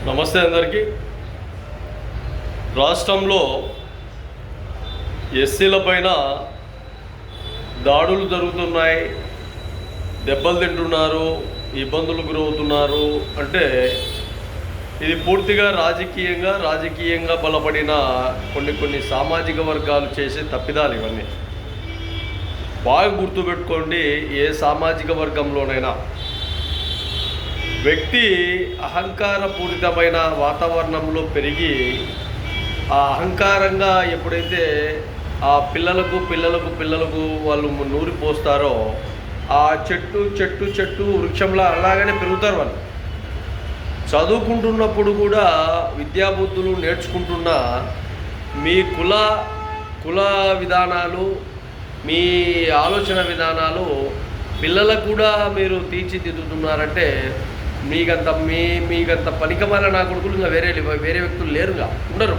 నమస్తే అందరికీ. రాష్ట్రంలో ఎస్సీల పైన దాడులు జరుగుతున్నాయి, దెబ్బలు తింటున్నారు, ఇబ్బందులు గురవుతున్నారు అంటే ఇది పూర్తిగా రాజకీయంగా బలపడిన కొన్ని సామాజిక వర్గాలు చేసే తప్పిదాలు ఇవన్నీ. బాగా గుర్తుపెట్టుకోండి, ఏ సామాజిక వర్గంలోనైనా వ్యక్తి అహంకారపూరితమైన వాతావరణంలో పెరిగి ఆ అహంకారంగా ఎప్పుడైతే ఆ పిల్లలకు వాళ్ళు నూరి పోస్తారో ఆ చెట్టు వృక్షంలా అలాగనే పెరుగుతారు. వాళ్ళు చదువుకుంటున్నప్పుడు కూడా విద్యాబుద్ధులు నేర్చుకుంటున్న మీ కుల విధానాలు, మీ ఆలోచన విధానాలు పిల్లలకు కూడా మీరు తీర్చిదిద్దుతున్నారంటే మీకంత పనికిమాల నా కొడుకులు ఇంకా వేరే వ్యక్తులు లేరుగా ఉండరు.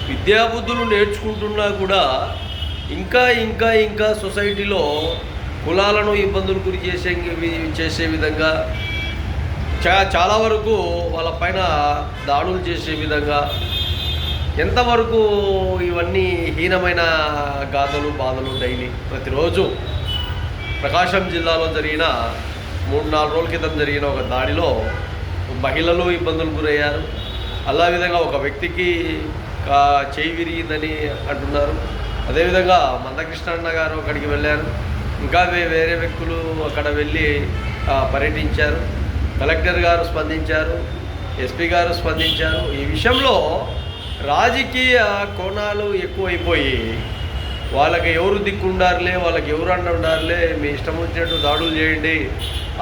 విద్యాబుద్ధులు నేర్చుకుంటున్నా కూడా ఇంకా సొసైటీలో కులాలను ఇబ్బందులు గురి చేసే విధంగా చాలా వరకు వాళ్ళ పైన దాడులు చేసే విధంగా ఎంతవరకు ఇవన్నీ హీనమైన గాథలు బాధలు డైలీ ప్రతిరోజు. ప్రకాశం జిల్లాలో జరిగిన 3-4 రోజుల క్రితం జరిగిన ఒక దాడిలో మహిళలు ఇబ్బందులు గురయ్యారు. అలా విధంగా ఒక వ్యక్తికి చేయి విరిగిందని అంటున్నారు. అదేవిధంగా మందకృష్ణ గారు అక్కడికి వెళ్ళారు, ఇంకా వేరే వ్యక్తులు అక్కడ వెళ్ళి పర్యటించారు. కలెక్టర్ గారు స్పందించారు, ఎస్పీ గారు స్పందించారు. ఈ విషయంలో రాజకీయ కోణాలు ఎక్కువైపోయి వాళ్ళకి ఎవరు దిక్కుండారులే, వాళ్ళకి ఎవరు ఉండారులే, మీ ఇష్టం వచ్చినట్టు దాడులు చేయండి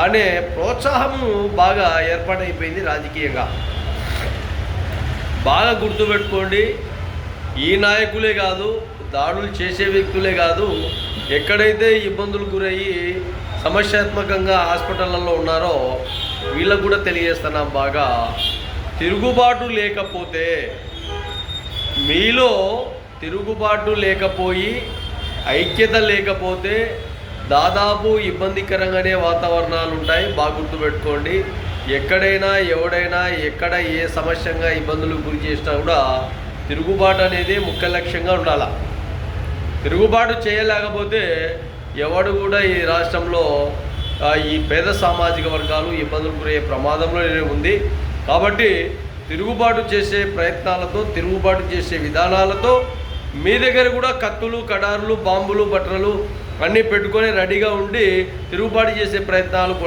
అనే ప్రోత్సాహము బాగా ఏర్పాటైపోయింది రాజకీయంగా. బాగా గుర్తుపెట్టుకోండి, ఈ నాయకులే కాదు, దాడులు చేసే వ్యక్తులే కాదు, ఎక్కడైతే ఇబ్బందులు గురయ్యి సమస్యాత్మకంగా హాస్పిటళ్ళల్లో ఉన్నారో వీళ్ళకు కూడా తెలియజేస్తున్నాం. బాగా తిరుగుబాటు లేకపోతే, మీలో తిరుగుబాటు లేకపోయి ఐక్యత లేకపోతే దాదాపు ఇబ్బందికరంగానే వాతావరణాలు ఉంటాయి. బాగా గుర్తుపెట్టుకోండి, ఎక్కడైనా ఎవడైనా ఎక్కడ ఏ సమస్యంగా ఇబ్బందులకు గురి చేసినా కూడా తిరుగుబాటు అనేది ముఖ్య లక్ష్యంగా ఉండాలి. తిరుగుబాటు చేయలేకపోతే ఎవడు కూడా ఈ రాష్ట్రంలో ఈ పేద సామాజిక వర్గాలు ఇబ్బందులు గురయ్యే ప్రమాదంలో ఉంది. కాబట్టి తిరుగుబాటు చేసే ప్రయత్నాలతో, తిరుగుబాటు చేసే విధానాలతో మీ దగ్గర కూడా కత్తులు, కడారులు, బాంబులు, బట్టలు అన్నీ పెట్టుకొని రెడీగా ఉండి తిరుగుబాటు చేసే ప్రయత్నాలు